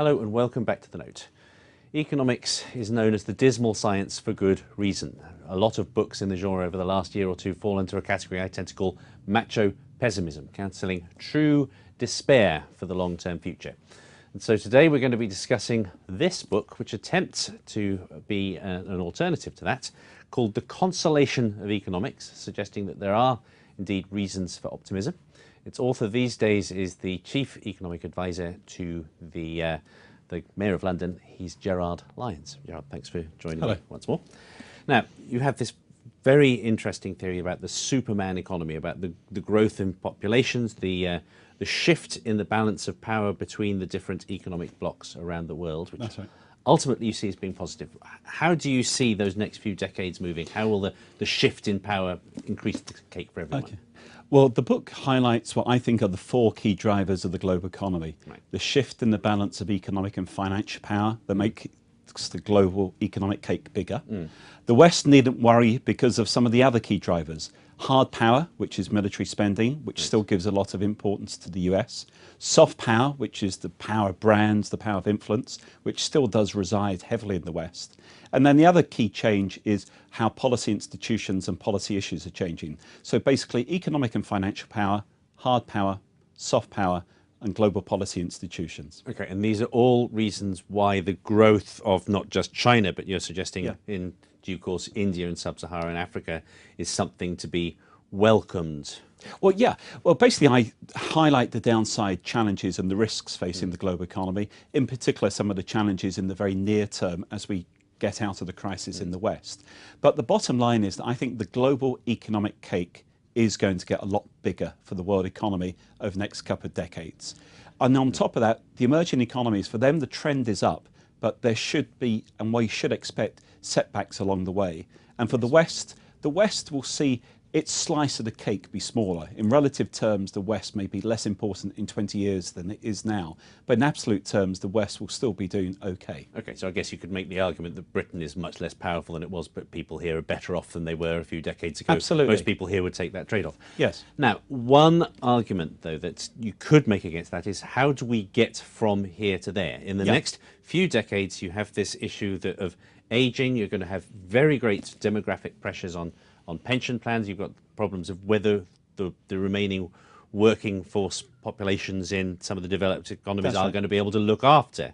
Hello and welcome back to The Note. Economics is known as the dismal science for good reason. A lot of books in the genre over the last year or two fall into a category I tend to call macho pessimism, counselling true despair for the long-term future. And so today we're going to be discussing this book, which attempts to be an alternative to that, called The Consolation of Economics, suggesting that there are indeed reasons for optimism. Its author these days is the Chief Economic Advisor to the Mayor of London. He's Gerard Lyons. Gerard, thanks for joining me once more. Now, you have this very interesting theory about the Superman economy, about the growth in populations, the shift in the balance of power between the different economic blocks around the world, which ultimately you see as being positive. How do you see those next few decades moving? How will the shift in power increase the cake for everyone? Well, the book highlights what I think are the four key drivers of the global economy. The shift in the balance of economic and financial power that makes the global economic cake bigger. The West needn't worry because of some of the other key drivers. Hard power, which is military spending, which still gives a lot of importance to the US. Soft power, which is the power of brands, the power of influence, which still does reside heavily in the West. And then the other key change is how policy institutions and policy issues are changing. So basically economic and financial power, hard power, soft power, and global policy institutions. Okay, and these are all reasons why the growth of not just China, but you're suggesting in due course India and sub-Saharan Africa is something to be welcomed. Well, yeah. Well, basically, I highlight the downside challenges and the risks facing the global economy, in particular some of the challenges in the very near term as we get out of the crisis in the West. But the bottom line is that I think the global economic cake is going to get a lot bigger for the world economy over the next couple of decades. And on top of that, the emerging economies, for them, the trend is up, but there should be, and we should expect, setbacks along the way. And for the West will see its slice of the cake be smaller. In relative terms, the West may be less important in 20 years than it is now. But in absolute terms, the West will still be doing okay. Okay, so I guess you could make the argument that Britain is much less powerful than it was, but people here are better off than they were a few decades ago. Absolutely. Most people here would take that trade-off. Yes. Now, one argument, though, that you could make against that is how do we get from here to there? In the next few decades, you have this issue of aging. You're going to have very great demographic pressures on pension plans. You've got problems of whether the remaining working force populations in some of the developed economies are going to be able to look after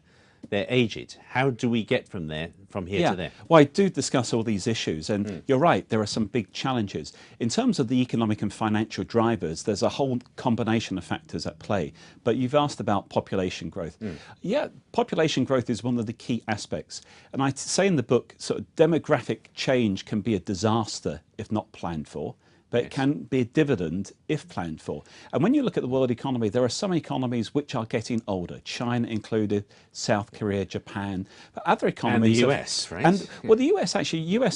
their aged. How do we get from here to there? Well, I do discuss all these issues, and you're right, there are some big challenges. In terms of the economic and financial drivers, there's a whole combination of factors at play. But you've asked about population growth. Yeah, population growth is one of the key aspects. And I say in the book, sort of demographic change can be a disaster if not planned for. But it can be a dividend if planned for. And when you look at the world economy, there are some economies which are getting older, China included, South Korea, Japan, but other economies. And the US, right? And well, the US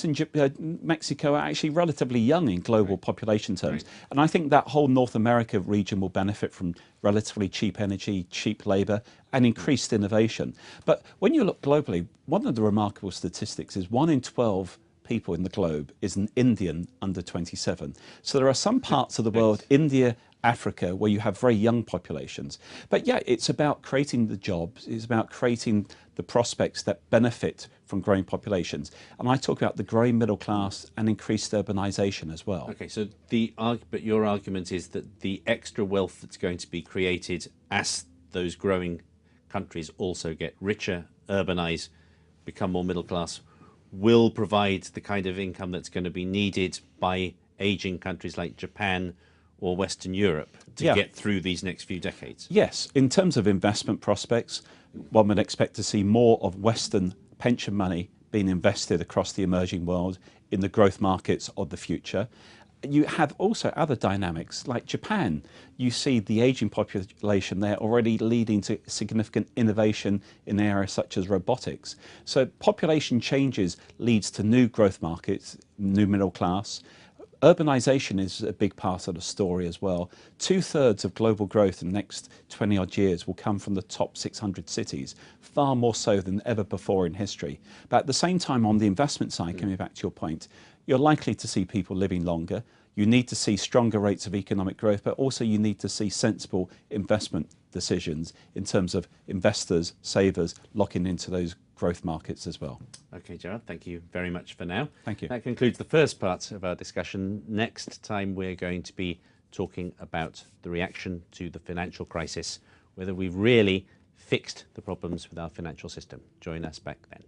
and Mexico are actually relatively young in global population terms. And I think that whole North America region will benefit from relatively cheap energy, cheap labour, and increased innovation. But when you look globally, one of the remarkable statistics is 1 in 12 people in the globe is an Indian under 27. So there are some parts of the world, India, Africa, where you have very young populations. But yeah, it's about creating the jobs, it's about creating the prospects that benefit from growing populations. And I talk about the growing middle class and increased urbanisation as well. Okay, so but your argument is that the extra wealth that's going to be created as those growing countries also get richer, urbanise, become more middle class, will provide the kind of income that's going to be needed by aging countries like Japan or Western Europe to get through these next few decades. Yes, in terms of investment prospects, one would expect to see more of Western pension money being invested across the emerging world in the growth markets of the future. You have also other dynamics like Japan. You see the aging population there already leading to significant innovation in areas such as robotics. So population changes leads to new growth markets, new middle class. Urbanisation is a big part of the story as well. 2/3 of global growth in the next 20 odd years will come from the top 600 cities, far more so than ever before in history. But at the same time, on the investment side, coming back to your point, you're likely to see people living longer. You need to see stronger rates of economic growth, but also you need to see sensible investment decisions in terms of investors, savers, locking into those growth markets as well. Okay, Gerard, thank you very much for now. Thank you. That concludes the first part of our discussion. Next time we're going to be talking about the reaction to the financial crisis, whether we've really fixed the problems with our financial system. Join us back then.